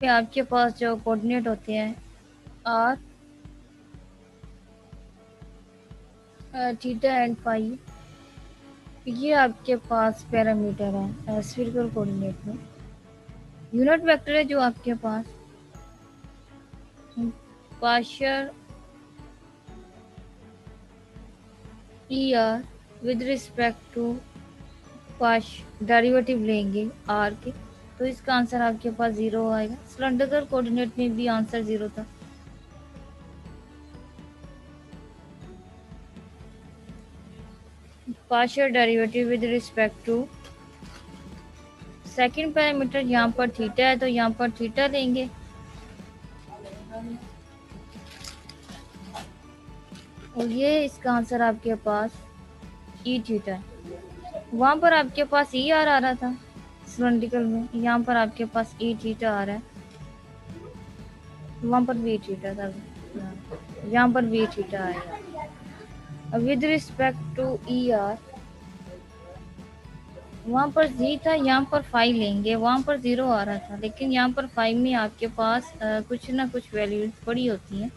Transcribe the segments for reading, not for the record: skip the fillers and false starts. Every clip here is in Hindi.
आपके पास जो कोऑर्डिनेट होते हैं आर, थीटा एंड फाई, ये आपके पास पैरामीटर है स्फीरिकल कोऑर्डिनेट में। यूनिट वेक्टर है जो आपके पास partial e r with respect to partial derivative लेंगे आर के, तो इसका आंसर आपके पास 0 आएगा। सिलेंडरिकल कोऑर्डिनेट में भी आंसर 0 था। Partial derivative with respect to second parameter, यहाँ पर थीटा है तो यहाँ पर थीटा लेंगे, और ये इसका आंसर आपके पास ई थीटा है। वहाँ पर आपके पास ई आर आ रहा था सिलेंड्रिकल में, यहाँ पर आपके पास ई थीटा आ रहा है, वहाँ पर भी थीटा था, यहाँ पर भी थीटा आएगा। With respect to e r, वहाँ पर जी था, यहाँ पर फाइव लेंगे, वहाँ पर 0 आ रहा था, लेकिन यहाँ पर फाइव में आपके पास कुछ ना कुछ वैल्यूज बड़ी होती हैं।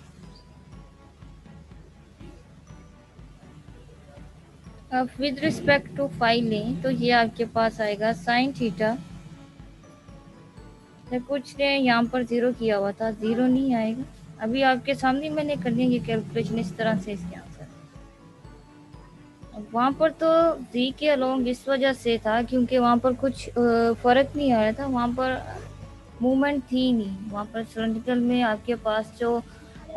अब विद रिस्पेक्ट टू फाइव लें तो ये आपके पास आएगा साइन थीटा, कुछ ने यहाँ पर 0 किया हुआ था, 0 नहीं आएगा। अभी आपके सामने मैंने कर दी ये कैलकुलेशन इस तरह से, इसके आंसर। वहाँ पर तो जी के अलोंग इस वजह से था क्योंकि वहाँ पर कुछ फर्क नहीं आया था, वहाँ पर मूवमेंट थी नहीं। वहाँ पर सिलेंड्रिकल में आपके पास जो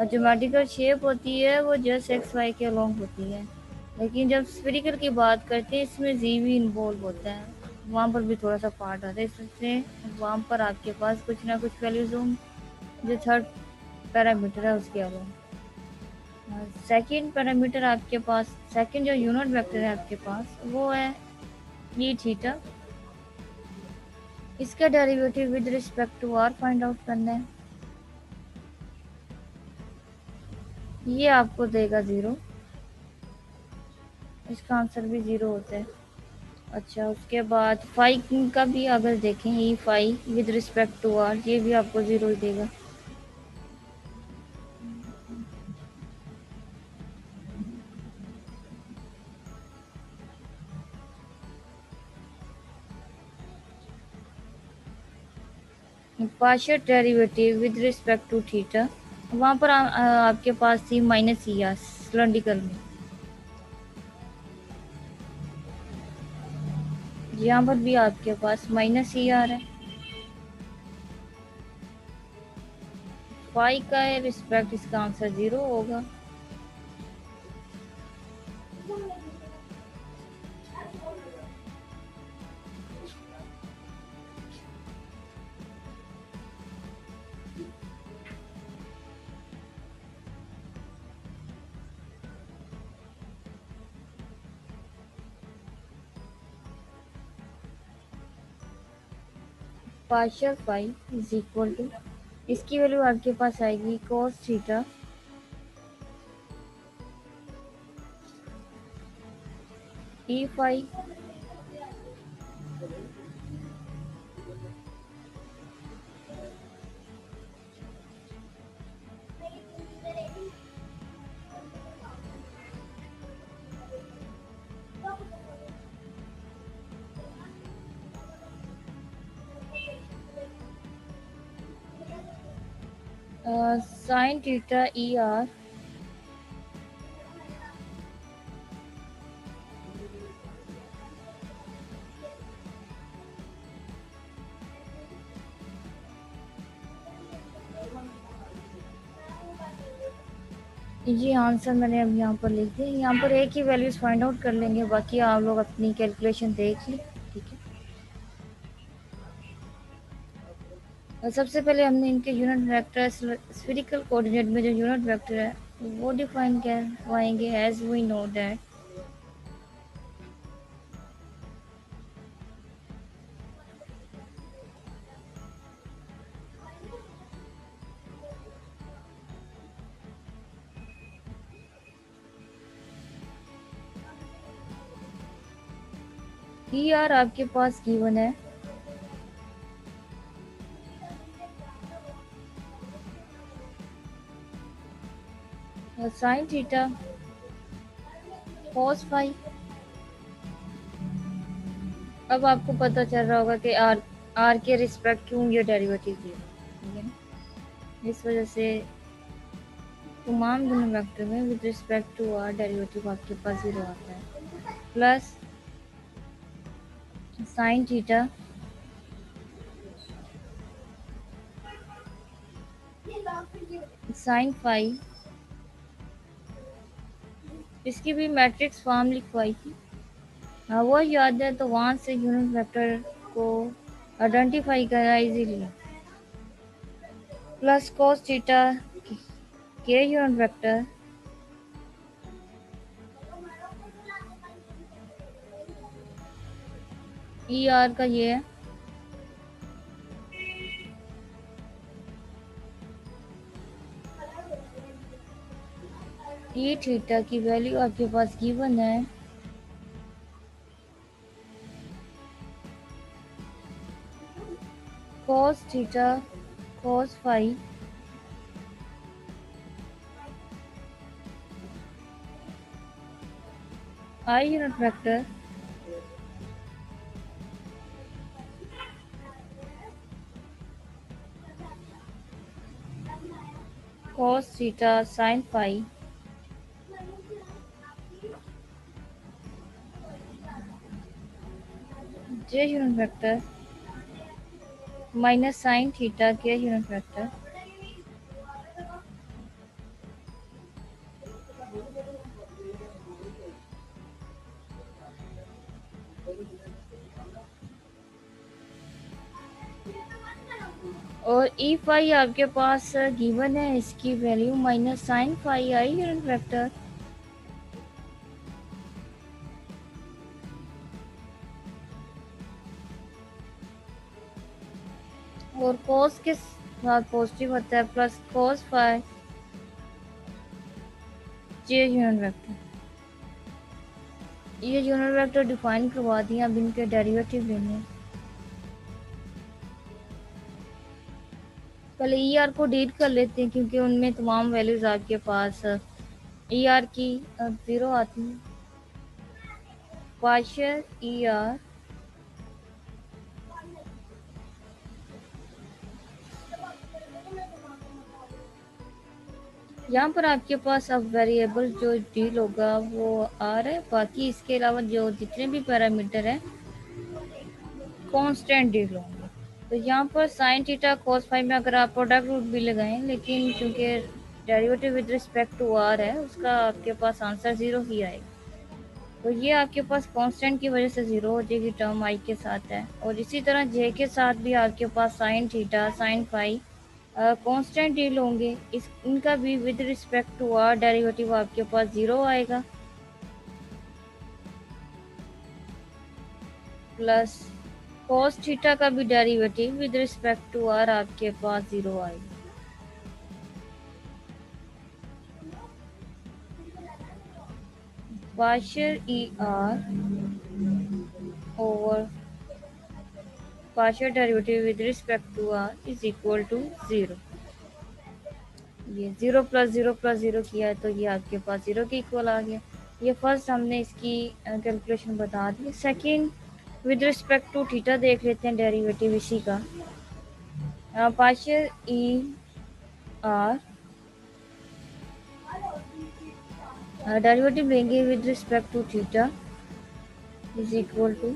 ज्योमेट्रिकल शेप होती है वो जस्ट एक्स वाई के अलोंग होती है, लेकिन जब स्फेरिकल की बात करते हैं इसमें जी भी इन्वॉल्व होता है, वहाँ पर भी थोड़ा सा पार्ट आता है, इससे वहाँ पर आपके पास कुछ ना कुछ वैल्यूज होंगी जो थर्ड पैरामीटर है उसके अलोंग। सेकेंड पैरामीटर आपके पास, सेकेंड जो यूनिट वेक्टर है आपके पास वो है ये थीटा, इसका derivative with respect to r find out करना है। ये आपको देगा 0, इसका आंसर भी 0 होता है। अच्छा, उसके बाद फाई का भी अगर देखें, e phi with respect to r, ये भी आपको 0 ही देगा। Partial derivative with respect to theta, वहाँ पर आपके पास थी माइनस ई आर सिलेंड्रिकल में, यहाँ पर भी आपके पास माइनस ई आर है। फाई का रिस्पेक्ट इसका आंसर 0 होगा। Partial phi is equal to, इसकी वैल्यू आपके पास आएगी cos theta e phi sine theta e r, ये आंसर मैंने अब यहाँ पर लिख दिया। यहाँ पर एक ही वैल्यूज फाइंड आउट कर लेंगे, बाकी आप लोग अपनी कैलकुलेशन देख लें, ठीक है। और सबसे पहले हमने इनके यूनिट वेक्टर स्फेरिकल कोऑर्डिनेट में जो यूनिट वेक्टर है वो डिफाइन करवाएंगे। As we know that e r आपके पास गिवन है और साइन थीटा कॉस फाई। अब आपको पता चल रहा होगा कि आर आर के रिस्पेक्ट क्यों ये डेरिवेटिव दिया, ठीक है ना। इस वजह से तमाम दोनों वेक्टर में with respect to r derivative आपके पास जीरो आता है। Plus sine theta sine phi, इसकी भी मैट्रिक्स फॉर्म लिखवाई थी। हाँ वो याद है, तो वहाँ से यूनिट वेक्टर को आइडेंटिफाई करा easily. Plus cos theta k unit vector e r का ये है, ई थीटा की वैल्यू आपके पास गिवन है cos theta cos phi i unit vector cos theta sin phi j unit vector minus sine theta k unit vector और ई फाई आपके पास गिवन है, इसकी value minus sine phi i unit vector. और cos के साथ पॉजिटिव होता है, plus cos phi j unit vector. ये यूनिट वेक्टर डिफाइन करवा दिए, अब इनके डेरिवेटिव लेने हैं। पहले ई आर को डील कर लेते हैं क्योंकि उनमें तमाम वैल्यूज आपके पास ई आर की ज़ीरो आती है। पार्शियल ई आर यहाँ पर आपके पास अब वेरिएबल जो डील होगा वो आर है, बाकी इसके अलावा जो जितने भी पैरामीटर हैं कांस्टेंट डील होंगे। तो यहाँ पर साइन थीटा कॉस फाई में अगर आप प्रोडक्ट रूट भी लगाएं, लेकिन चूंकि derivative with respect to r है, उसका आपके पास आंसर ज़ीरो ही आएगा। तो ये आपके पास कांस्टेंट की वजह से ज़ीरो हो जाएगी, टर्म आई के साथ है। और इसी तरह जे के साथ भी आपके पास sine theta sine phi constant deal होंगे, इस इनका भी with respect to r derivative आपके पास ज़ीरो आएगा। प्लस cos थीटा का भी derivative with respect to r आपके पास ज़ीरो आएगा। Partial e r over partial derivative with respect to r is equal to zero. ये ज़ीरो प्लस ज़ीरो किया है तो ये आपके पास ज़ीरो के इक्वल आ गया। ये फर्स्ट हमने इसकी कैलकुलेशन बता दी। Second with respect to theta देख लेते हैं डेरिवेटिव इसी का। पार्शियल ई आर डेरिवेटिव लेंगे with respect to theta is equal to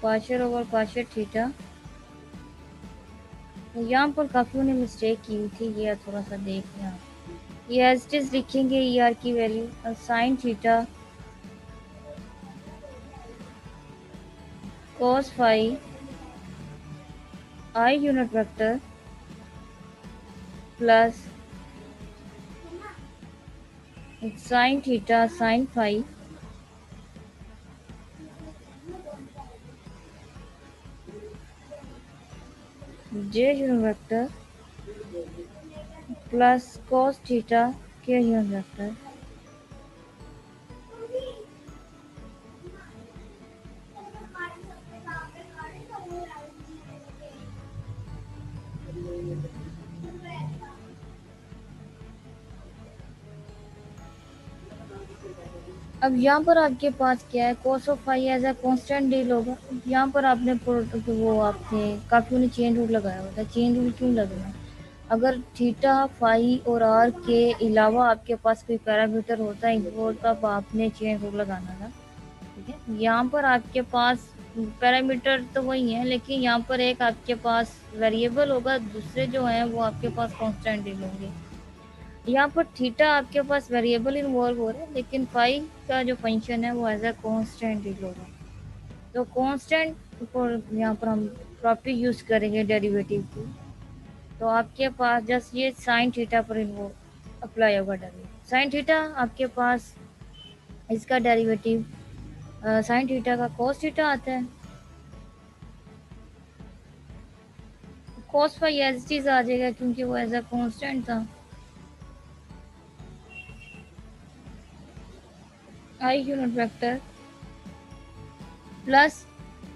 partial over partial theta. यहाँ पर काफ़ी ने मिस्टेक की हुई थी, ये थोड़ा सा देख लें आप। ये एज इट इज लिखेंगे ई आर की value sine theta cos phi i unit vector plus sine theta sine phi j unit vector plus cos theta k unit vector. अब यहाँ पर आपके पास क्या है, cos of phi as a constant deal होगा। यहाँ पर आपने वो आपने काफ़ी ने चेन रूल लगाया होता है। चेन रूल क्यों लगना है? अगर थीटा फाई और आर के अलावा आपके पास कोई पैरामीटर होता है इन्वॉल्व, तब आपने चेन रूल लगाना था। ठीक है, यहाँ पर आपके पास पैरामीटर तो वही है, लेकिन यहाँ पर एक आपके पास वेरिएबल होगा, दूसरे जो हैं वो आपके पास कांस्टेंट डील होंगे। यहाँ पर थीटा आपके पास वेरिएबल इन्वॉल्व हो रहा है, लेकिन फाई का जो फंक्शन है वो एज अ कांस्टेंट डील हो रहा है। तो कांस्टेंट को यहाँ पर हम प्रॉपर्टी यूज करेंगे डेरिवेटिव की। तो आपके पास जस्ट ये साइन थीटा पर इन्वॉल्व अप्लाई होगा डेरिवेटिव। साइन थीटा आपके पास इसका डेरिवेटिव साइन थीटा का कॉस थीटा आता है। कॉस फाई एज चीज आ जाएगा क्योंकि वो एज अ कांस्टेंट था। आई unit vector plus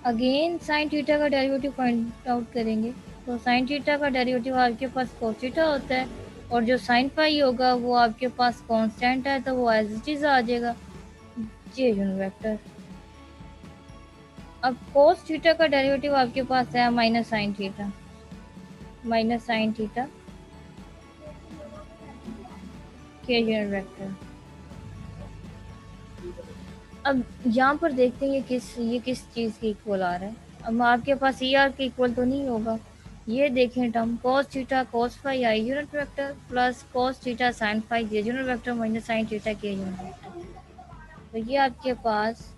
again sine theta का डेरिवेटिव फाइंड आउट करेंगे। तो साइन थीटा का डेरिवेटिव आपके पास cos थीटा होता है, और जो साइन फाई होगा वो आपके पास कांस्टेंट है, तो वो एज इट इज आ जाएगा जे यूनिट वेक्टर। अब cos थीटा का डेरिवेटिव आपके पास है minus sine theta, minus sine theta k unit vector. अब यहाँ पर देखते हैं ये किस चीज़ के इक्वल आ रहा है। अब आपके पास ई आर के इक्वल तो नहीं होगा। ये देखें term cos theta cos phi i unit vector plus cos theta sin phi j unit vector minus sin theta k unit vector. तो ये आपके पास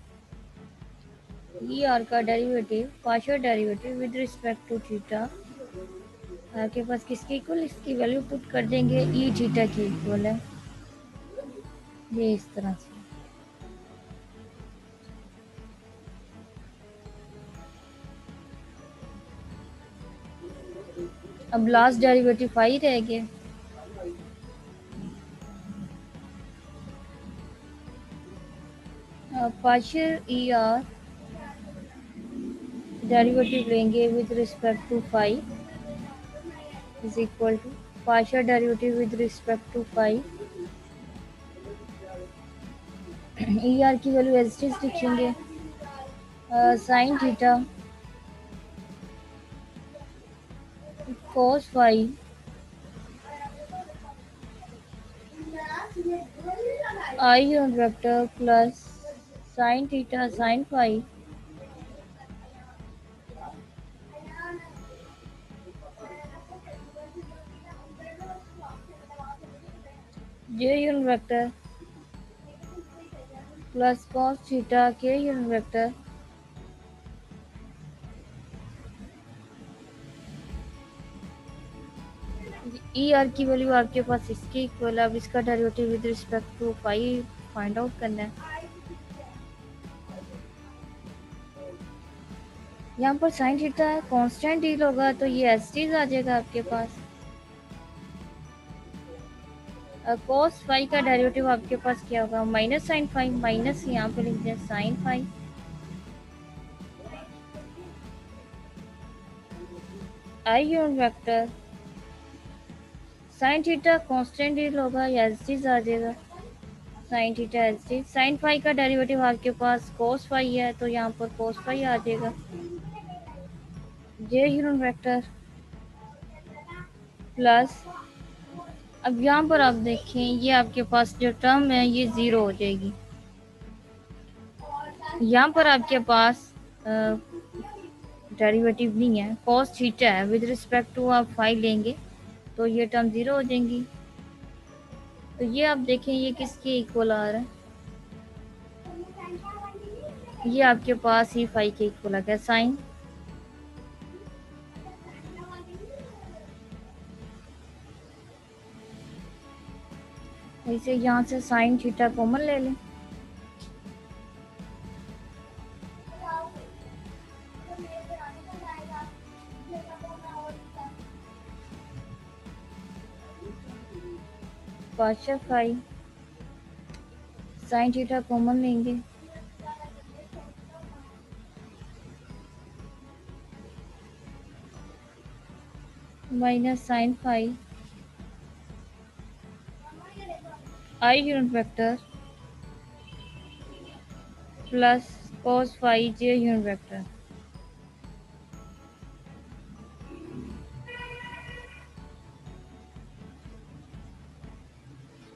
ई आर का derivative partial derivative with respect to theta आपके पास किसके इक्वल, इसकी वैल्यू पुट कर देंगे ई थीटा की इक्वल है, ये इस तरह से। अब लास्ट डेरिवेटिव फाई रह गया। पार्शियल ई आर डेरिवेटिव लेंगे with respect to phi is equal to partial derivative with respect to phi e r की वैल्यू एज इट इज लिखेंगे sine theta cos phi i unit vector plus sine theta sine phi j unit vector plus cos theta k unit vector e r की वैल्यू आपके पास इसके इक्वल है। अब इसका derivative with respect to phi find out करना है। यहाँ पर साइन थीटा है, कांस्टेंट डील होगा, तो ये एज इट इज आ जाएगा आपके पास। cos फाई का डेरिवेटिव आपके पास क्या होगा, माइनस साइन फाई, माइनस यहाँ पे लिख दिया sine phi i unit vector sine theta constant deal होगा, ये एज इट इज आ जाएगा sine theta as it is. Sine phi का डेरिवेटिव आपके पास cos फाई है, तो यहाँ पर cos फाई आ जाएगा जे यूनिट वेक्टर प्लस। अब यहाँ पर आप देखें ये आपके पास जो टर्म है ये ज़ीरो हो जाएगी। यहाँ पर आपके पास डेरिवेटिव नहीं है, cos थीटा है, विद रिस्पेक्ट टू आप फाई लेंगे तो ये टर्म ज़ीरो हो जाएंगी। तो ये आप देखें ये किसके इक्वल आ रहा है, ये आपके पास ही फाई के इक्वल आ गया साइन। इसे यहाँ से साइन थीटा कॉमन ले लें। Partial phi sine theta common लेंगे, minus sine phi i unit vector plus cos phi j unit vector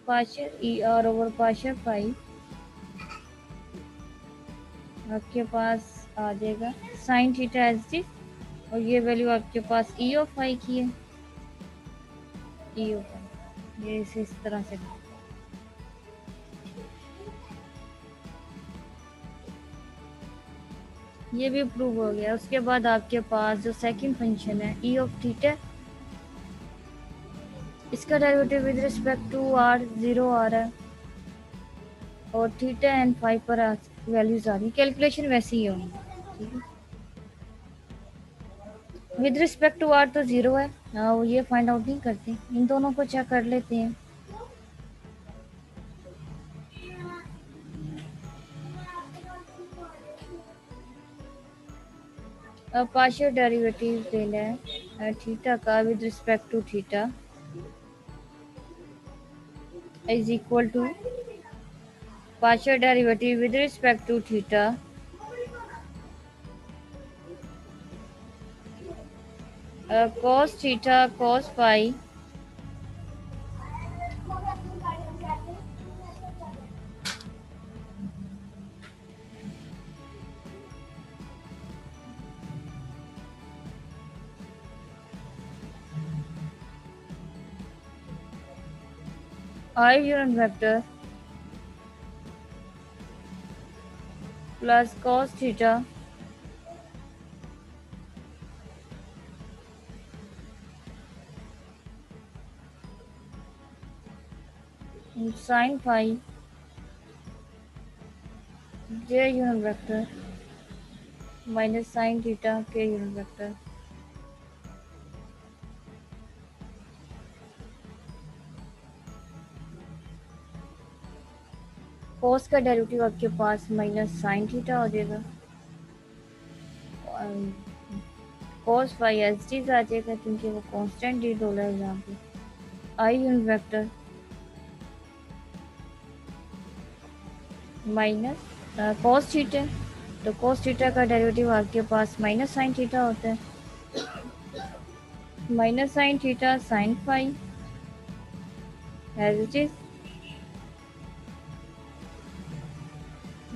partial e r over partial phi आपके पास आ जाएगा साइन थीटा एस डी और ये वैल्यू आपके पास ई ऑफ फाई की है ई ऑफ फाई ये इसे इस तरह से ये भी प्रूव हो गया। उसके बाद आपके पास जो सेकंड फंक्शन है ई ऑफ थीटा इसका derivative with respect to r zero आ रहा है और थीटा एंड फाइव पर वैल्यूज आ रही है। कैलकुलेशन वैसी ही होगी ठीक है। विद रिस्पेक्ट टू आर तो जीरो है वो ये फाइंड आउट नहीं करते इन दोनों को चेक कर लेते हैं। अब पार्शियल डेरिवेटिव लेना है थीटा का with respect to theta is equal to partial derivative with respect to theta cos theta cos phi I unit vector plus cos theta sin phi j unit vector minus sin theta k unit vector cos का डेरिवेटिव आपके पास माइनस साइन थीटा हो जाएगा cos phi एस डी आ जाएगा क्योंकि वो कांस्टेंट डी डॉलर है यहाँ पे i unit vector minus cos theta तो cos थीटा का डेरिवेटिव आपके पास माइनस साइन थीटा होता है minus sine theta sine phi as it is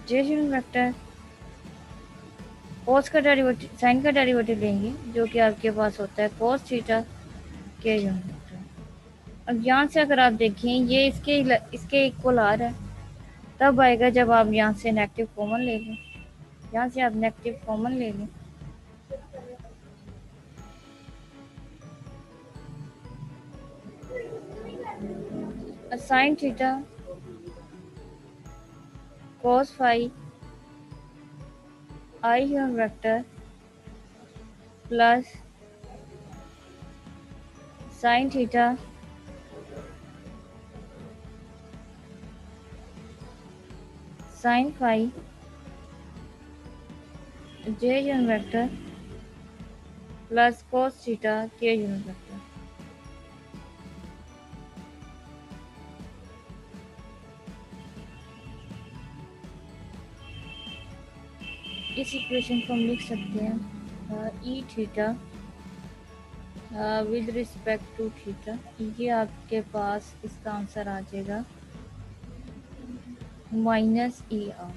j unit vector cos का डेरिवेटिव साइन का डेरिवेटिव लेंगे जो कि आपके पास होता है cos theta k unit vector. अब यहाँ से अगर आप देखें ये इसके इक्वल आ रहा है तब आएगा जब आप यहाँ से नेगेटिव कॉमन ले लें यहाँ से आप नेगेटिव कॉमन ले लें sign theta cos phi I unit vector plus sin theta sin phi j unit vector plus cos theta k unit vector। इस इक्वेशन को हम लिख सकते हैं e theta with respect to theta ये आपके पास इसका आंसर आ जाएगा minus e r.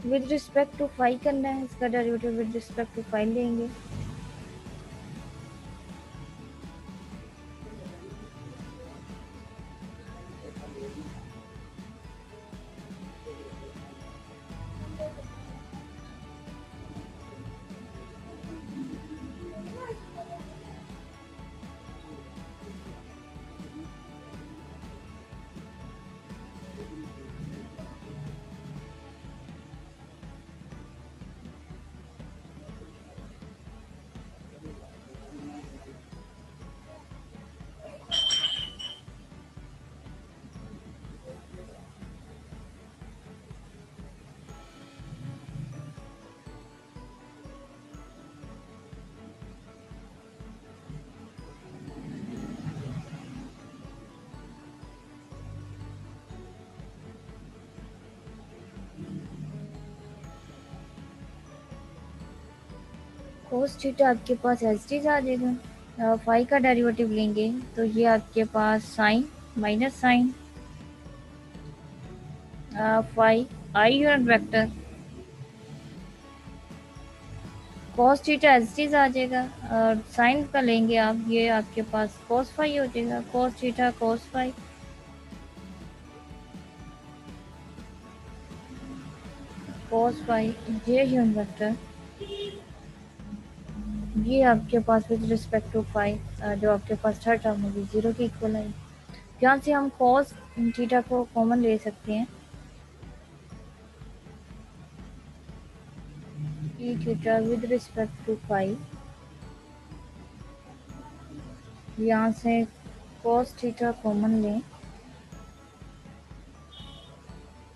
With respect to phi करना है इसका derivative with respect to phi लेंगे कोस थीटा आपके पास एज इट इज आ जाएगा। फाई का डेरिवेटिव लेंगे तो ये आपके पास sine minus sine phi i unit vector cos theta as it is आ जाएगा। और साइन का लेंगे आप, ये आपके पास कॉस फाई हो जाएगा, cos theta cos phi cos phi j unit vector, ये आपके पास विद रिस्पेक्ट टू फाई जो आपके पास थर्ड टर्म होगी जीरो के इक्वल है। यहाँ से हम कॉस थीटा को कॉमन ले सकते हैं, e theta with respect to phi, यहाँ से कॉस थीटा कॉमन लें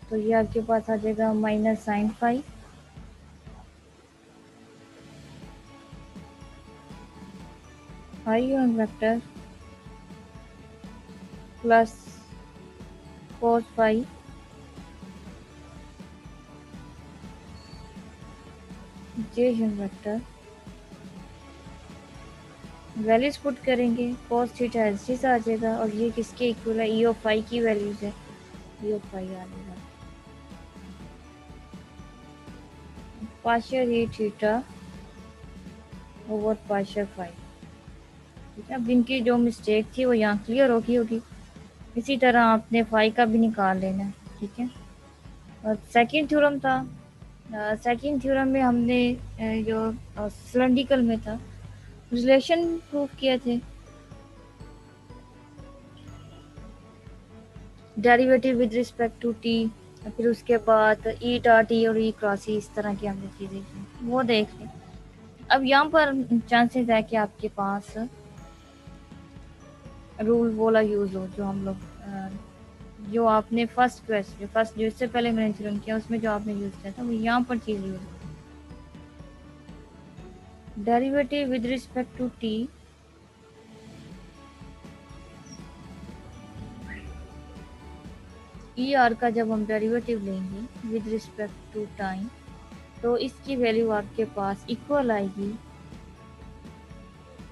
तो ये आपके पास आ जाएगा minus sine phi i unit vector plus cos phi j unit vector. Values put करेंगे, cos theta as it is आ जाएगा और ये किसके इक्वल है, ई ऑफ फाई की वैल्यूज है, ई ऑफ फाई आ जाएगा partial e theta over partial phi. ठीक है, अब इनकी जो मिस्टेक थी वो यहाँ क्लियर होगी। इसी तरह आपने फाई का भी निकाल लेना है। ठीक है, और सेकंड थ्योरम था, सेकंड थ्योरम में हमने जो सिलेंड्रिकल में था रिलेशन प्रूफ किए थे, derivative with respect to t, फिर उसके बाद ई डॉट टी और ई क्रॉस ई, इस तरह की हमने चीज़ें की, वो देख लें। अब यहाँ पर चांसेस है कि आपके पास रूल वाला यूज़ हो जो हम लोग जो आपने फर्स्ट जो इससे पहले मैंने थ्योरम किया उसमें जो आपने यूज़ किया था वो यहाँ पर चीज़ use, derivative with respect to t e r का जब हम डेरिवेटिव लेंगे विद रिस्पेक्ट टू टाइम तो इसकी वैल्यू आपके पास इक्वल आएगी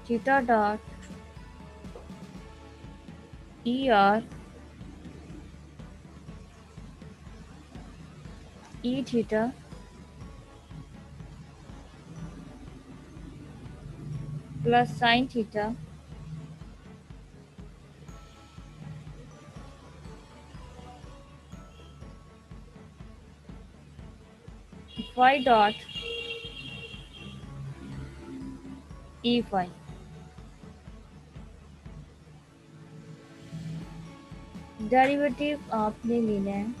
theta dot e r e theta plus sine theta phi dot e phi. Derivative आपने लेना है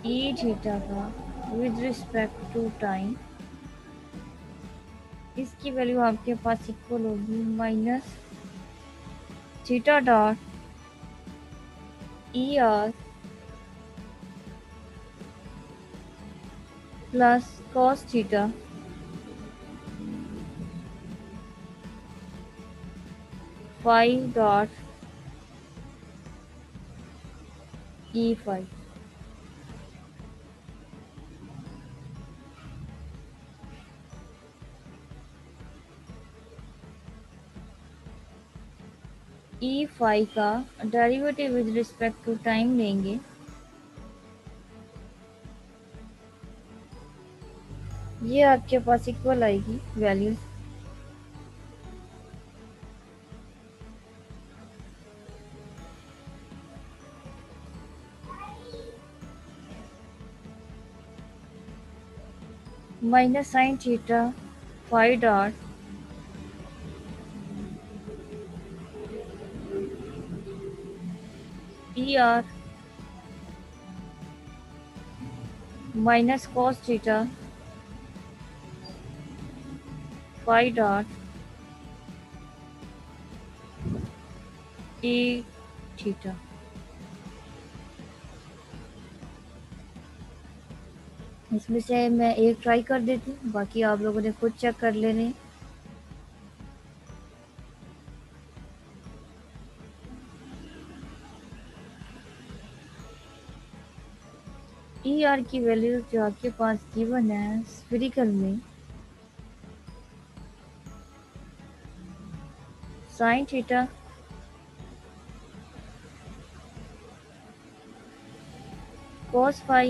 ई थीटा का विद रिस्पेक्ट टू टाइम, इसकी वैल्यू आपके पास इक्वल होगी minus theta dot e r plus cos theta phi dot e phi. E phi का derivative with respect to time लेंगे, ये आपके पास इक्वल आएगी values minus sine theta phi dot e are minus cos theta phi dot e theta. इसमें से मैं एक ट्राई कर देती हूँ, बाकी आप लोगों ने खुद चेक कर लेने। ई आर की वैल्यू जो आपके पास गिवन है स्फेरिकल में, sign theta cos phi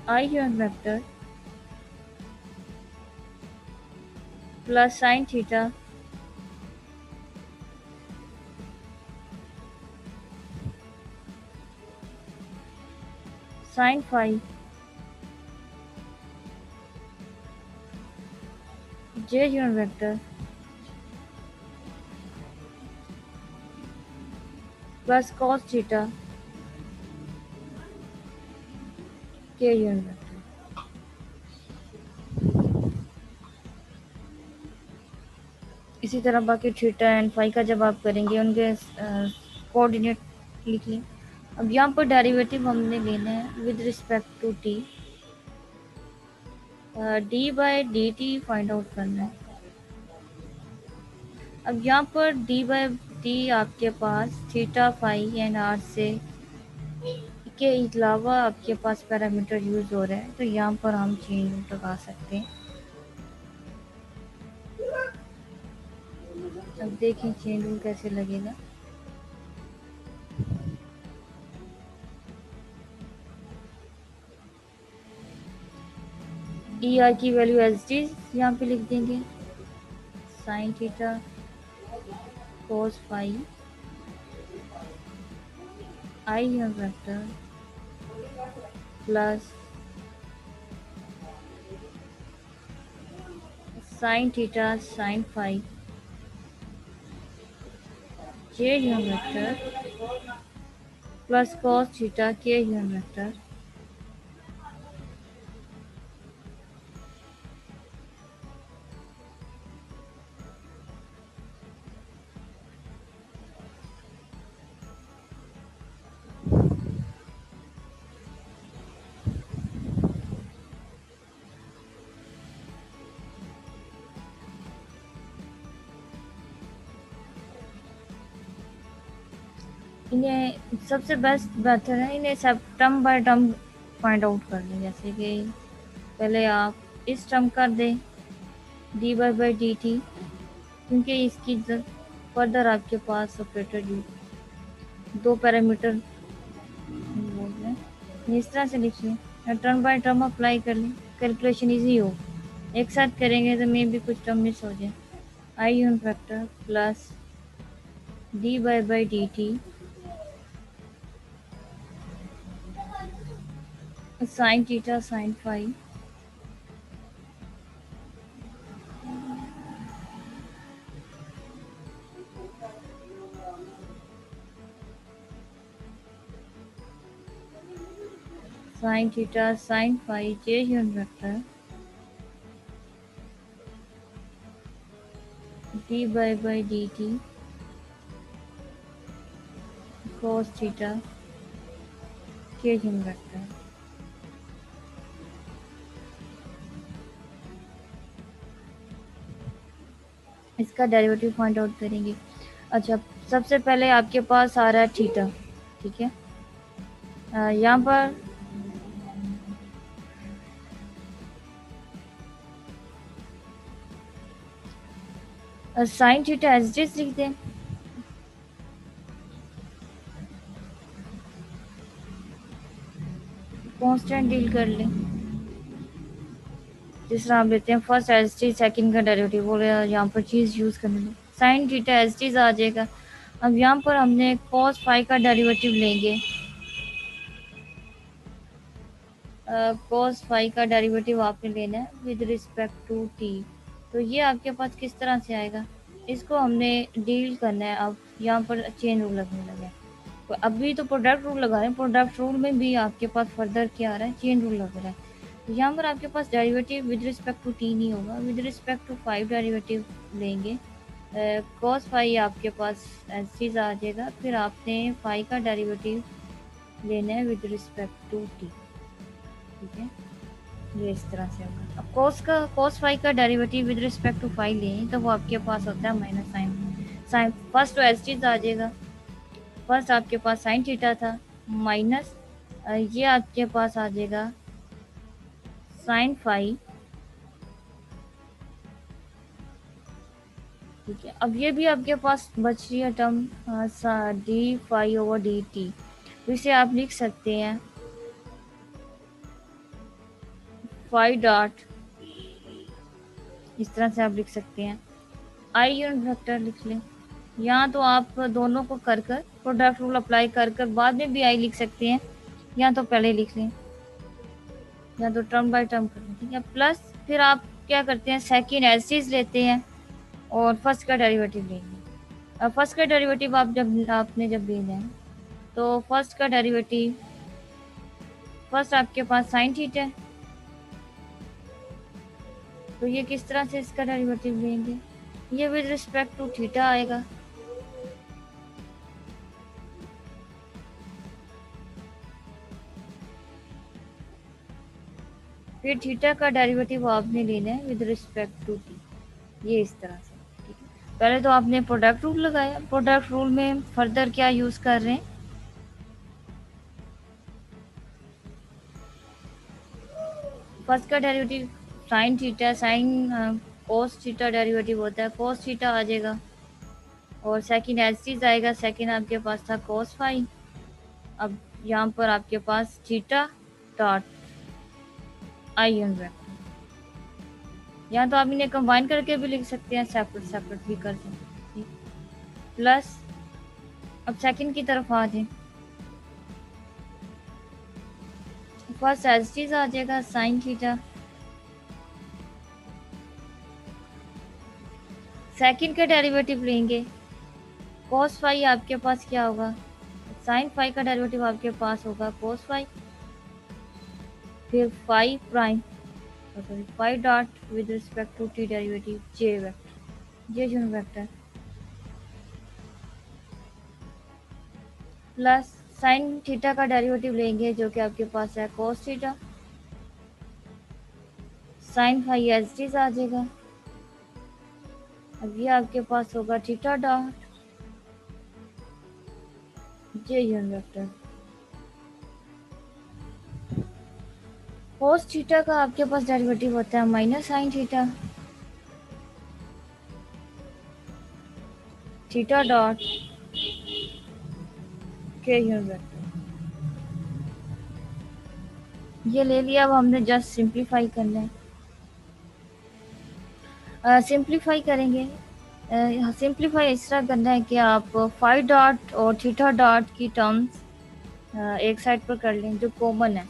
I unit vector plus sin theta sin phi j unit vector plus cos theta k unit vector। इसी तरह बाकी थीटा एंड फाई का जब आप करेंगे उनके कोऑर्डिनेट लिख लें। अब यहाँ पर डेरिवेटिव हमने लेना है with respect to t, d by d t find out करना है। अब यहाँ पर डी बाय टी आपके पास थीटा फाई एंड आर से के अलावा आपके पास पैरामीटर यूज हो रहा है, तो यहाँ पर हम चेंज लगा सकते हैं। अब देखें चेन रूल कैसे लगेगा। ई आर की वैल्यू एस डी यहाँ पे लिख देंगे, sine theta cos phi i vector plus sine theta sine phi j vector plus cos theta k vector. इन्हें सबसे बेस्ट मेथड है, इन्हें सब term by term find out कर लें। जैसे कि पहले आप इस टर्म कर दें d y by d t, क्योंकि इसकी फर्दर आपके पास ऑपरेटर दो पैरामीटर बोल रहे हैं, इस तरह से लिख लें, टर्म बाय टर्म अप्लाई कर लें, कैलकुलेशन इजी हो। एक साथ करेंगे तो मे भी कुछ टर्म मिस हो जाए। I unit vector plus d y by d t sine theta sine phi sine theta sine phi j unit vector d by d t cos theta k unit vector. इसका डेरिवेटिव फाइंड आउट करेंगे। अच्छा, सबसे पहले आपके पास आ रहा है थीटा, ठीक है। यहाँ पर साइन थीटा एस डी लिख दें, कांस्टेंट डील कर लें। जिस तरह आप लेते हैं फर्स्ट एस टी सेकेंड का डेरिवेटिव बोले, यहाँ पर चीज़ यूज़ करने में साइन थीटा एस टी आ जाएगा। अब यहाँ पर हमने कॉस फाई का डेरिवेटिव लेंगे, कॉस फाई का डेरिवेटिव आपने लेना है विद रिस्पेक्ट टू टी। तो ये आपके पास किस तरह से आएगा, इसको हमने डील करना है। अब यहाँ पर चेन रूल लगने लगा है, तो अभी तो प्रोडक्ट रूल लगा रहे हैं, प्रोडक्ट रूल में भी आपके पास फर्दर क्या आ रहा है, चेन रूल लग रहा है। तो यहाँ पर आपके पास derivative with respect to t नहीं होगा, with respect to five derivative लेंगे। कॉस फाई आपके पास चीज आ जाएगा, फिर आपने फाई का डेरिवेटिव लेना है विद रिस्पेक्ट टू टी, ठीक है। ये इस तरह से होगा। अब कॉस फाई का derivative with respect to phi लें तो वो आपके पास होता है माइनस साइन साइन फर्स्ट तो एस चीज आ जाएगा। फर्स्ट आपके पास साइन थीटा था माइनस ये आपके पास आ जाएगा साइन फाई। ठीक है, अब ये भी आपके पास बच रही है term d phi over d t. तो इसे आप लिख सकते हैं फाई डॉट, इस तरह से आप लिख सकते हैं। आई यूनिट वेक्टर लिख लें। यहाँ तो आप दोनों को कर कर प्रोडक्ट रूल अप्लाई कर कर बाद में भी आई लिख सकते हैं, या तो पहले लिख लें, या तो टर्म बाय टर्म कर लें। ठीक है, प्लस फिर आप क्या करते हैं, सेकेंड एसिस लेते हैं और फर्स्ट का डेरिवेटिव लेंगे। अब फर्स्ट का डेरिवेटिव आपने जब लेना है तो फर्स्ट का डेरिवेटिव, फर्स्ट आपके पास साइन थीटा है, तो ये किस तरह से इसका डेरिवेटिव लेंगे, ये विद रिस्पेक्ट टू थीटा आएगा। फिर थीटा का डेरिवेटिव आपने लेना है विद रिस्पेक्ट टू टी, ये इस तरह से। ठीक है, पहले तो आपने प्रोडक्ट रूल लगाया, प्रोडक्ट रूल में फर्दर क्या यूज कर रहे हैं, फर्स्ट का derivative sign theta, sine cos theta derivative होता है, कोस थीटा आ जाएगा और सेकंड एज चीज आएगा, सेकंड आपके पास था कोस फाई। अब यहाँ पर आपके पास theta dot i unit vector, या तो आप इन्हें कंबाइन करके भी लिख सकते हैं, सेपरेट सेपरेट भी कर सकते हैं। प्लस अब सेकंड की तरफ आ जाए, फर्स्ट एज चीज आ जाएगा साइन थीटा, सेकंड का डेरिवेटिव लेंगे, कोस फाई आपके पास क्या होगा, साइन फाई का डेरिवेटिव आपके पास होगा कोस फाई, फिर phi prime sorry phi dot with respect to t derivative j vector, j unit vector, plus sine theta का डेरिवेटिव लेंगे जो कि आपके पास है cos theta, sine phi as टीज आ जाएगा। अब ये आपके पास होगा theta dot j unit vector, cos theta का आपके पास डेरिवेटिव होता है minus sine theta, theta dot k unit vector. ये ले लिया, अब हमने जस्ट सिंप्लीफाई करना है। सिंप्लीफाई करेंगे, सिंप्लीफाई इस तरह करना है कि आप फाई डॉट और थीटा डॉट की टर्म्स एक साइड पर कर लें जो कॉमन है।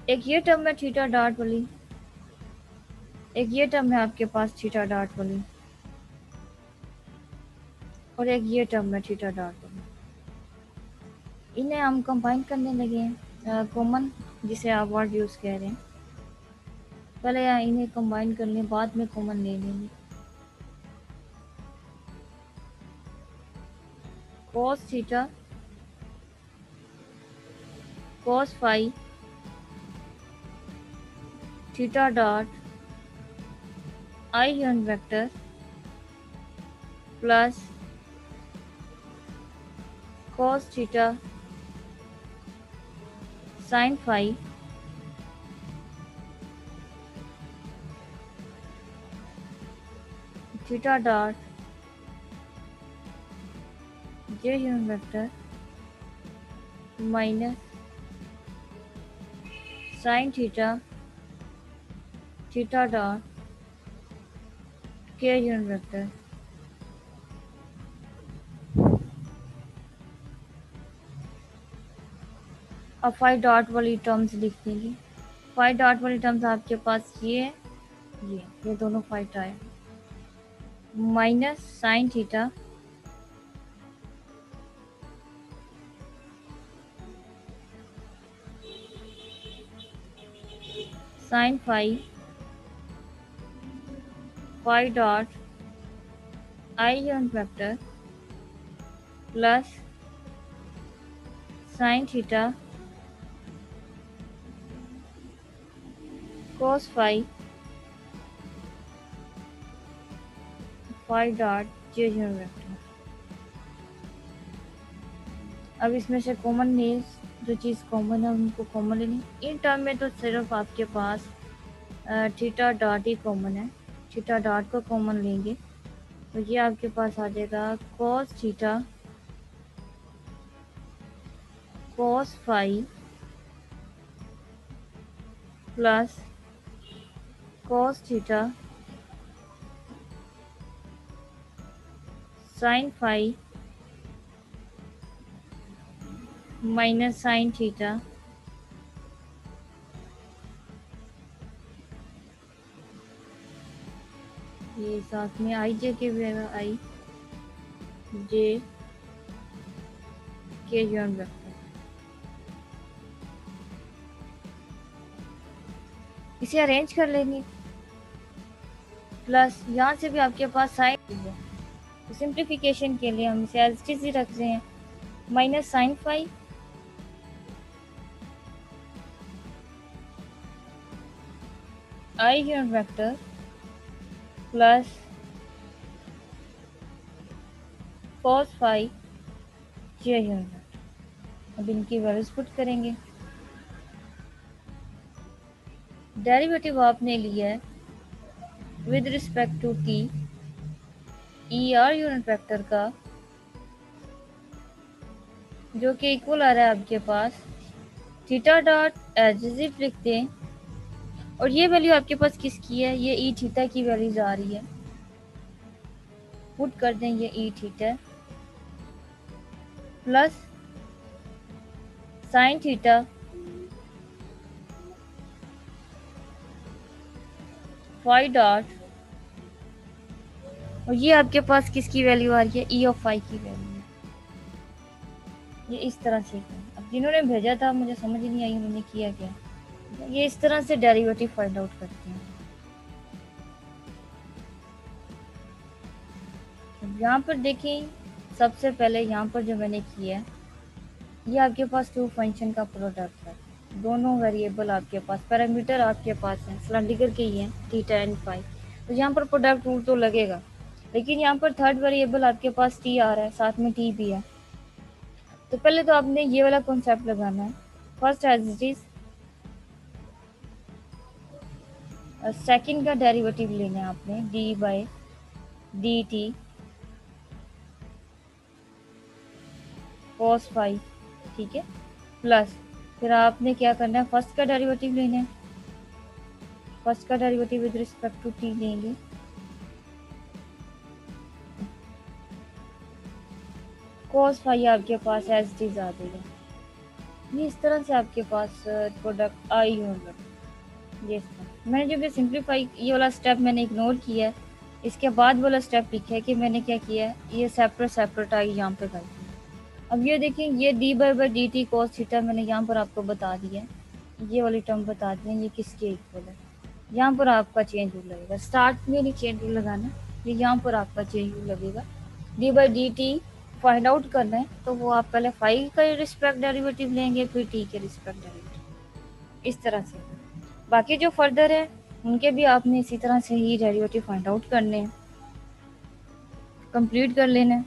एक ये टर्म है थीटा डॉट वाली, एक ये टर्म है आपके पास थीटा डॉट वाली, और एक ये टर्म है थीटा डॉट वाली। इन्हें हम कंबाइन करने लगे हैं, कॉमन जिसे आप वर्ड यूज कह रहे हैं, पहले इन्हें कंबाइन कर लें बाद में कॉमन ले लेंगे। cos theta cos phi theta dot i unit vector plus cos theta sin phi theta dot j unit vector minus sine theta theta dot k unit vector. अब फाइव डॉट वाली टर्म्स लिख देंगे, फाइव डॉट वाली टर्म्स आपके पास ये दोनों फाइव आए, minus sine theta sine phi five dot i unit vector plus sine theta cos phi five dot j unit vector. अब इसमें से कॉमन मीन्स जो चीज़ कॉमन है उनको कॉमन लेनी। इन टर्म में तो सिर्फ आपके पास थीटा डॉट ही कॉमन है, थीटा डॉट को कॉमन लेंगे तो ये आपके पास आ जाएगा cos theta cos phi plus cos theta sine phi minus sine theta ये साथ में आई जे के भी आएगा, आई जे के यूनिट वेक्टर। इसे अरेंज कर लेंगे प्लस यहाँ से भी आपके पास साइन है तो सिंप्लीफिकेशन के लिए हम इसे एज इट इज ही रख रहे हैं minus sine phi i unit vector plus cos phi j unit vector. अब इनकी वैल्यूज पुट करेंगे। डेरिवेटिव आपने लिया है with respect to t e r unit vector का जो कि इक्वल आ रहा है आपके पास थीटा डॉट एज इफ लिखते हैं और ये वैल्यू आपके पास किसकी है, ये ई थीटा की वैल्यूज आ रही है, पुट कर दें ये e theta plus sine theta phi dot और ये आपके पास किसकी वैल्यू आ रही है, ई ऑफ फाई की वैल्यू। ये इस तरह से अब जिन्होंने भेजा था मुझे समझ नहीं आई उन्होंने किया क्या। ये इस तरह से डेरिवेटिव फाइंड आउट करते हैं। यहाँ पर देखें सबसे पहले यहाँ पर जो मैंने किया है ये आपके पास टू फंक्शन का प्रोडक्ट है, दोनों वेरिएबल आपके पास पैरामीटर आपके पास हैं सिलेंडर के ही हैं थीटा एंड फाई, तो यहाँ पर प्रोडक्ट रूल तो लगेगा लेकिन यहाँ पर थर्ड वेरिएबल आपके पास टी आ रहा है साथ में टी भी है। तो पहले तो आपने ये वाला कॉन्सेप्ट लगाना है first as it is second का डेरिवेटिव लेना है आपने d by d t cos phi, ठीक है, प्लस फिर आपने क्या करना है फर्स्ट का डेरिवेटिव लेना है, फर्स्ट का derivative with respect to t लेंगे कॉस फाई आपके पास एज इट इज आ जाएगा। ये इस तरह से आपके पास प्रोडक्ट आई होगा। ये मैंने जो भी सिंप्लीफाई ये वाला स्टेप मैंने इग्नोर किया है, इसके बाद वाला स्टेप लिखा है कि मैंने क्या किया है ये सेपरेट सेपरेट आई यहाँ पे कर दिया। अब ये देखें ये D by d t cos theta मैंने यहाँ पर आपको बता दिया है, ये वाली टर्म बता दी है ये किसके इक्वल है। यहाँ पर आपका चेंज रूल लगेगा, स्टार्ट में नहीं चेंज रूल लगाना, ये यहाँ पर आपका चेंज रूल लगेगा। D by d t find out करना है तो वो आप पहले फाई का रिस्पेक्ट डेरिवेटिव लेंगे फिर टी के रिस्पेक्ट डेरिवेटिव, इस तरह से। बाकी जो फर्दर है उनके भी आपने इसी तरह से ही डेरिवेटिव फाइंड आउट करने हैं, कंप्लीट कर लेना है।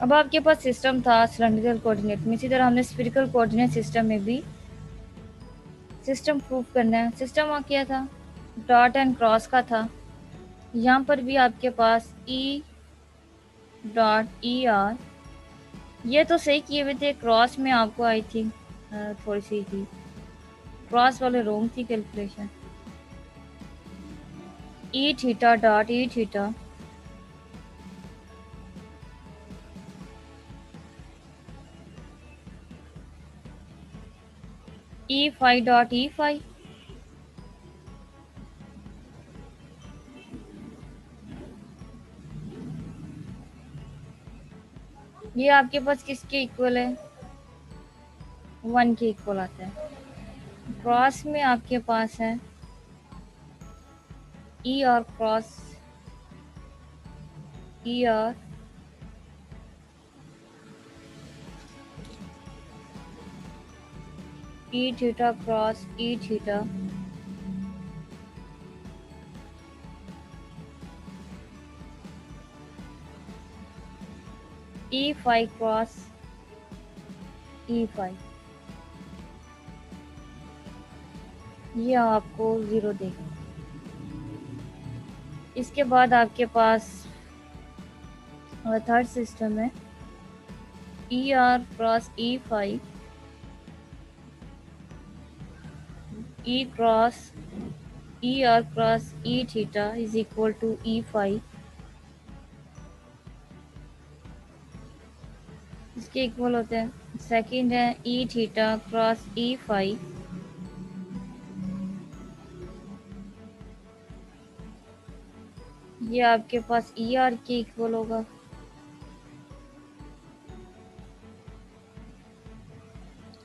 अब आपके पास सिस्टम था सिलेंड्रिकल कोऑर्डिनेट में, इसी तरह हमने स्फीरिकल कोऑर्डिनेट सिस्टम में भी सिस्टम प्रूव करना है। सिस्टम क्या था, डॉट एंड क्रॉस का था। यहाँ पर भी आपके पास ई डॉट ई आर ये तो सही किए हुए थे, क्रॉस में आपको आई थिंक थोड़ी सी थी, क्रॉस वाले रोंग थी calculation. E theta dot e theta e phi dot e phi ये आपके पास किसके इक्वल है, 1 के इक्वल आता है। क्रॉस में आपके पास है ई और क्रॉस ई और e theta cross e theta e phi cross e phi, ये आपको 0 देगा। इसके बाद आपके पास थर्ड सिस्टम है e r cross e phi e cross e r cross e theta is equal to e phi, इसके इक्वल होते हैं। सेकंड है e theta cross e phi, ये आपके पास ई आर के इक्वल होगा।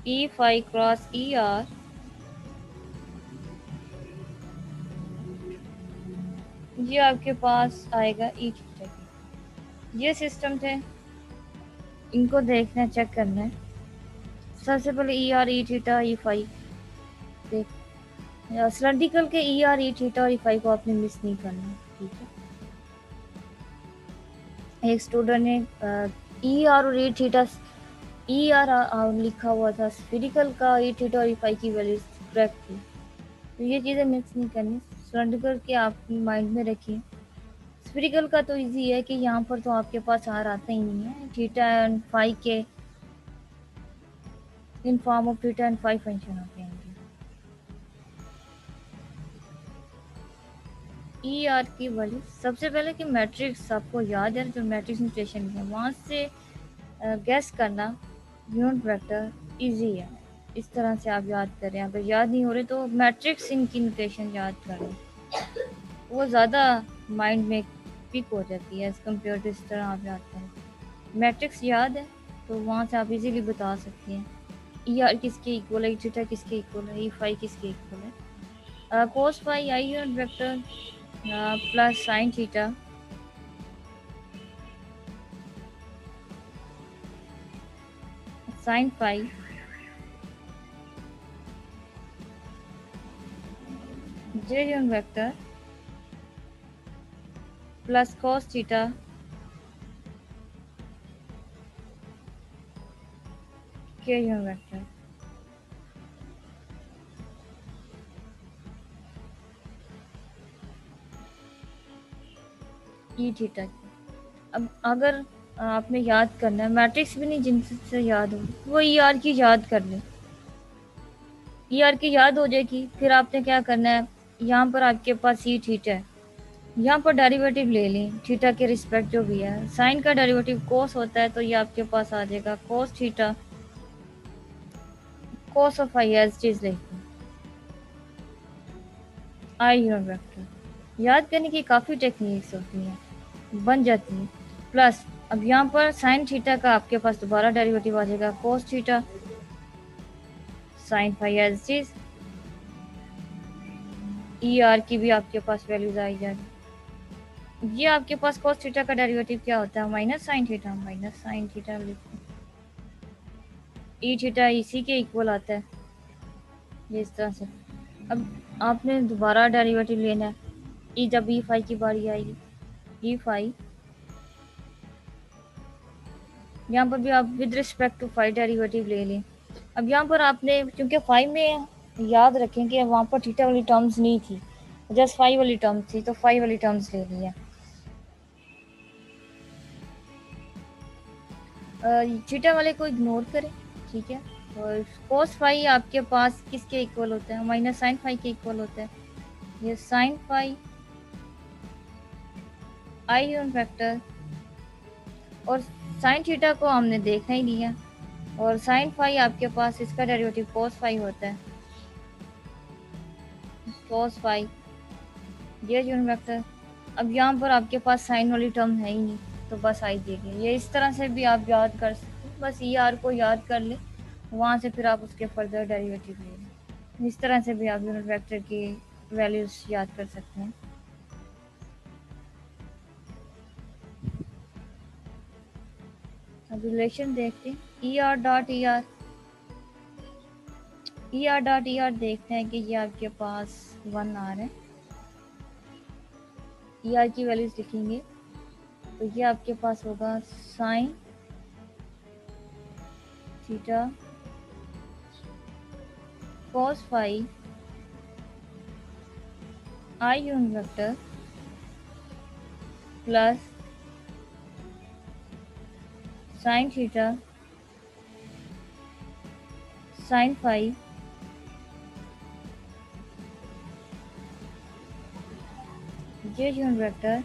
E phi cross e r, ये आपके पास आएगा ई थीटा की। ये सिस्टम थे, इनको देखना है, चेक करना है। सबसे पहले ई r e theta e phi देख, सिलेंड्रिकल के ई आर ई थीटा और ई फाई को आपने मिस नहीं करना, ठीक है। एक स्टूडेंट ने ई आर और ई थीटा, ई आर लिखा हुआ था, स्फेरिकल का ई थीटा और ई फाई की वैल्यू करेक्ट थी, तो ये चीज़ें मिक्स नहीं करनी। सिलेंड्रिकल के आप माइंड में रखिए। स्फेरिकल का तो इजी है कि यहाँ पर तो आपके पास आर आता ही नहीं है, थीटा एंड फाई के in form of theta and phi function होते हैं। ई आर की वैल्यू सबसे पहले कि मैट्रिक्स आपको याद है, जो मैट्रिक्स नोटेशन है वहाँ से गैस करना यूनिट वेक्टर इजी है। इस तरह से आप याद करें। अगर याद नहीं हो रहे तो मैट्रिक्स इनकी नोटेशन याद करें, वो ज़्यादा माइंड में पिक हो जाती है एज कम्पेयर टू इस तरह आप याद करें। मैट्रिक्स याद है तो वहाँ से आप इजीली बता सकते हैं ई आर किसके इक्वल है, थीटा किसके इक्वल है, ई फाई किसके इक्वल है। Cos phi i unit vector plus sine theta sine phi j unit vector plus cos theta k unit vector. E theta की। अब अगर आपने याद करना है, मैट्रिक्स भी नहीं जिनसे याद हो, वो ई आर की याद कर ले, ई आर की याद हो जाएगी। फिर आपने क्या करना है, यहाँ पर आपके पास ई थीटा है, यहाँ पर डेरिवेटिव ले लें थीटा के रिस्पेक्ट जो भी है। साइन का डेरिवेटिव कोस होता है, तो ये आपके पास आ जाएगा cos theta cos of i as चीज लेते हैं आई यूनिट वेक्टर। याद करने की काफ़ी टेक्निक्स होती हैं, बन जाती है। प्लस अब यहाँ पर साइन थीटा का आपके पास दोबारा डेरिवेटिव आ जाएगा cos theta sine phi as चीज। ई आर की भी आपके पास वैल्यूज आई जाएगी। ये आपके पास कोस थीटा का डेरिवेटिव क्या होता है, माइनस साइन थीटा लिखते हैं। ई थीटा इसी के इक्वल आता है, ये इस तरह से। अब आपने दोबारा डेरिवेटिव लेना है, ई जब ई फाई की बारी आएगी, ई फाई यहाँ पर भी आप with respect to phi derivative ले लें। अब यहाँ पर आपने क्योंकि फाई में याद रखें कि वहाँ पर थीटा वाली टर्म्स नहीं थी, जस्ट फाई वाली टर्म्स थी, तो फाई वाली टर्म्स ले ली है। थीटा वाले को इग्नोर करें, ठीक है। और कोस फाई आपके पास किसके इक्वल होता है, माइनस साइन फाई के इक्वल होता है। ये sine phi i unit vector, और साइन थीटा को हमने देखना ही नहीं है, और साइन फाई आपके पास इसका डेरिवेटिव कोस फाई होता है, कोस फाई ये यूनिट वेक्टर। अब यहाँ पर आपके पास साइन वाली टर्म है ही नहीं, तो बस आई देगी। ये इस तरह से भी आप याद कर सकते हैं, बस ई आर को याद कर ले, वहाँ से फिर आप उसके फर्दर डेरिवेटिव ले लें। इस तरह से भी आप यूनिट वेक्टर की वैल्यूज याद कर सकते हैं। अब रिलेशन देखते हैं, e R dot e r E R dot e are देखते हैं कि ये आपके पास 1 आ रहा है। ई आर की वैल्यूज लिखेंगे तो ये आपके पास होगा sine theta cos phi i unit vector plus sine theta sine phi j unit vector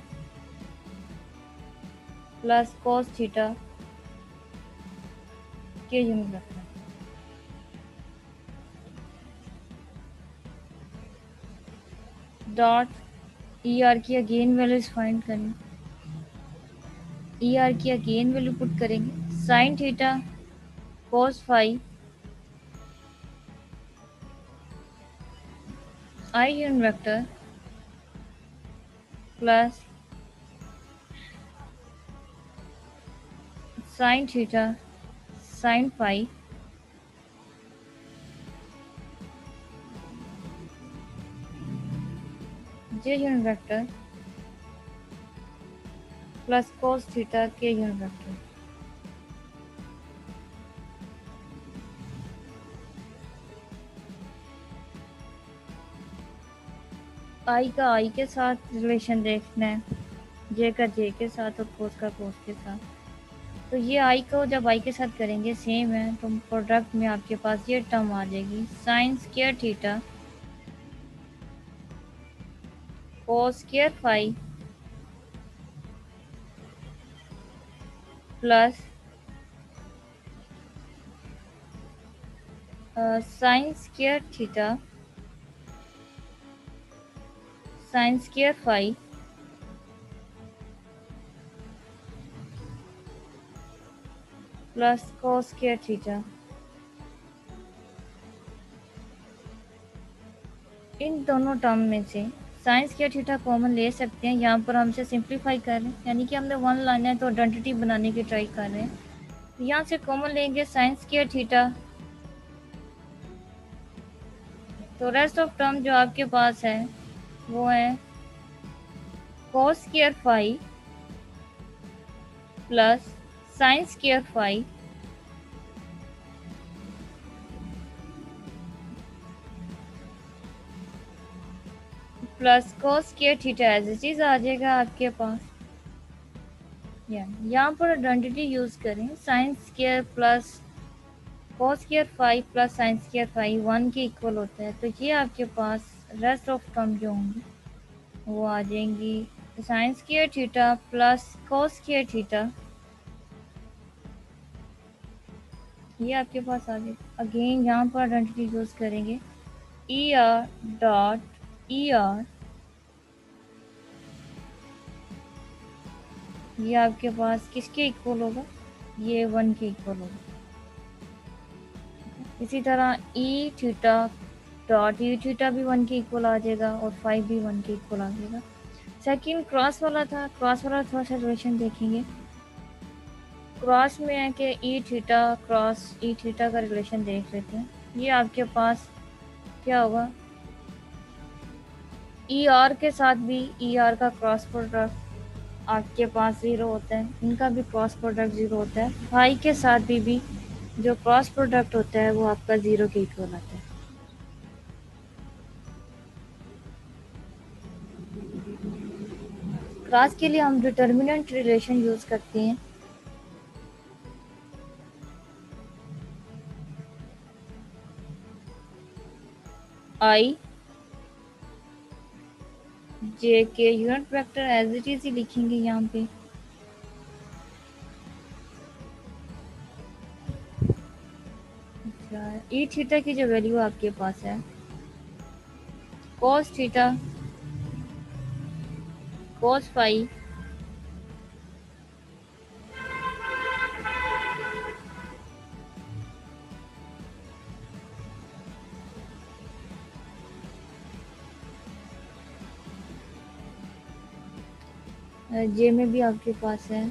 plus cos theta k unit vector. Dot e r की अगेन वैल्यूज फाइंड करें। ई आर की अगेन वैल्यू पुट करेंगे sine theta cos phi i unit vector plus sine theta sine phi j unit vector plus cos theta k unit vector. I का आई के साथ रिलेशन देखना है, जे का जे के साथ और कोस का कोस के साथ। तो ये आई को जब आई के साथ करेंगे सेम है तो प्रोडक्ट में आपके पास ये टर्म आ जाएगी sine square theta cos square phi plus sine square theta sine square phi plus cos square theta. इन दोनों टर्म में से साइन स्क्वायर थीटा कॉमन ले सकते हैं। यहाँ पर हमसे सिंप्लीफाई कर रहे हैं यानी कि हमने 1 लाना है तो आइडेंटिटी बनाने की ट्राई कर रहे हैं। तो यहाँ से कॉमन लेंगे साइन स्क्वायर थीटा, तो रेस्ट ऑफ टर्म जो आपके पास है वो है cos square phi plus sine square phi plus cos square theta ऐसी चीज आ जाएगा आपके पास। यहाँ पर आइडेंटिटी यूज करें sine square plus cos square phi plus sine square phi 1 के इक्वल होता है। तो ये आपके पास रेस्ट ऑफ टर्म जो होंगी वो आ जाएंगी sign square theta plus cos square theta, ये आपके पास आ जाएगा। अगेन यहाँ पर आइडेंटिटी यूज करेंगे E R dot e r, ये आपके पास किसके इक्वल होगा, ये 1 के इक्वल होगा। इसी तरह ई थीटा डॉट ई थीटा भी 1 के इक्वल आ जाएगा और फाइव भी 1 के इक्वल आ जाएगा। सेकंड क्रॉस वाला था, क्रॉस वाला थोड़ा सा रिलेशन देखेंगे। क्रॉस में है कि ई थीटा क्रॉस ई थीटा का रिलेशन देख लेते हैं। ये आपके पास क्या होगा, ई आर के साथ भी ई आर का क्रॉस प्रोडक्ट आपके पास 0 होता है, इनका भी क्रॉस प्रोडक्ट 0 होता है। फाई के साथ भी जो क्रॉस प्रोडक्ट होता है वो आपका 0 के इक्वल आता है। क्रॉस के लिए हम डिटर्मिनेंट रिलेशन यूज करते हैं। I j k unit vector as it is ही लिखेंगे यहाँ पे। ई थीटा की जो वैल्यू आपके पास है cos theta cos phi j में भी आपके पास है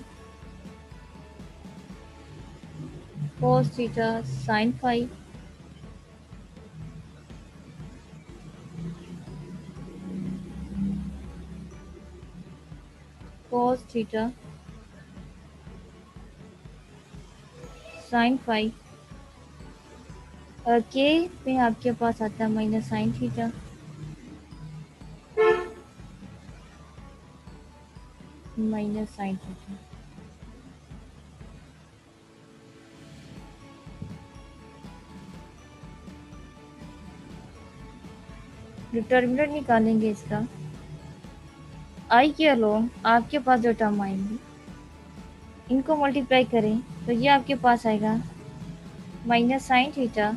cos theta sine phi theta sine phi. K में आपके पास आता है minus sine theta minus sine theta. Determinant निकालेंगे इसका, आई के अलोंग आपके पास जो टर्म आएंगी इनको मल्टीप्लाई करें तो ये आपके पास आएगा minus sine theta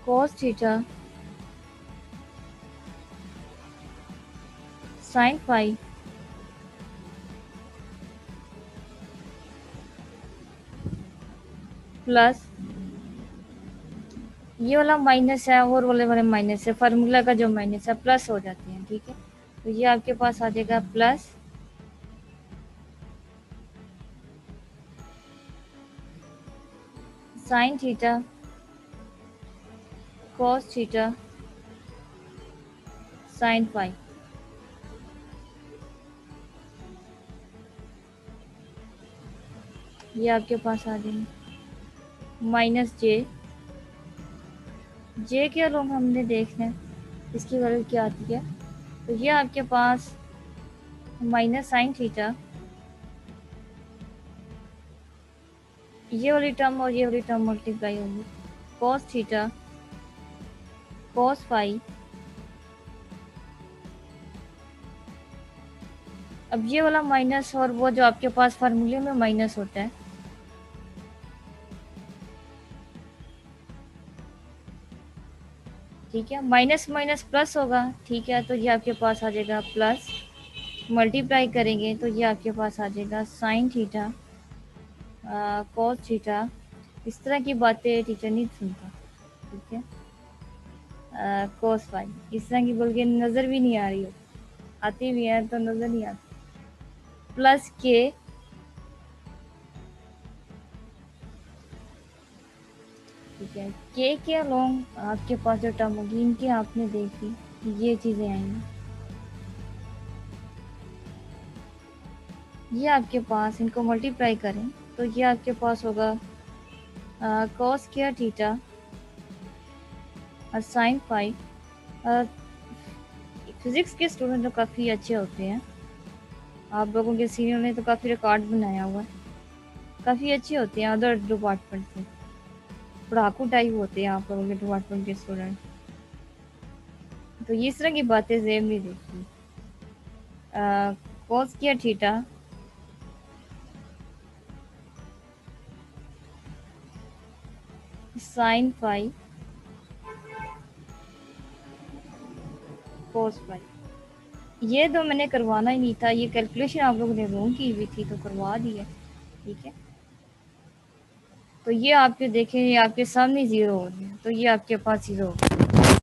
cos theta sine phi plus ये वाला माइनस है और वाले माइनस है, फार्मूला का जो माइनस है प्लस हो जाते हैं, ठीक है। तो ये आपके पास आ जाएगा plus sine theta cos theta sine phi. ये आपके पास आ जाएंगे माइनस जे के अलोंग हमने देखना है इसकी वैल्यू क्या आती है। तो ये आपके पास माइनस साइन थीटा, ये वाली टर्म और ये वाली टर्म मल्टीप्लाई होगी कॉस थीटा कॉस फाई। अब ये वाला माइनस और वो जो आपके पास फार्मूले में माइनस होता है, ठीक है, माइनस माइनस प्लस होगा, ठीक है। तो ये आपके पास आ जाएगा प्लस, मल्टीप्लाई करेंगे तो ये आपके पास आ जाएगा साइन थीटा कॉस थीटा। इस तरह की बातें टीचर नहीं सुनता, ठीक है। कॉस फाई इस तरह की बोल के नज़र भी नहीं आ रही हो, आती भी है तो नज़र नहीं आती। प्लस के ठीक है, के अलोंग आपके पास जो टर्म होगी इनके आपने देखी ये चीज़ें आएंगी। ये आपके पास इनको मल्टीप्लाई करें तो ये आपके पास होगा कॉस केयर थीटा और साइन फाई। फिजिक्स के स्टूडेंट तो काफ़ी अच्छे होते हैं, आप लोगों के सीनियर ने तो काफ़ी रिकॉर्ड बनाया हुआ है, काफ़ी अच्छे होते हैं अदर डिपार्टमेंट से, पढ़ाकू टाइप होते हैं आप लोगों के डिपार्टमेंट के स्टूडेंट। तो ये इस तरह की बातें जेब नहीं देखती। Cos care theta sine phi cos phi. ये तो मैंने करवाना ही नहीं था, ये कैलकुलेशन आप लोगों ने रॉन्ग की हुई थी तो करवा दी है, ठीक है। तो ये आपके देखें ये आपके सामने ज़ीरो हो गया, तो ये आपके पास ज़ीरो हो गया।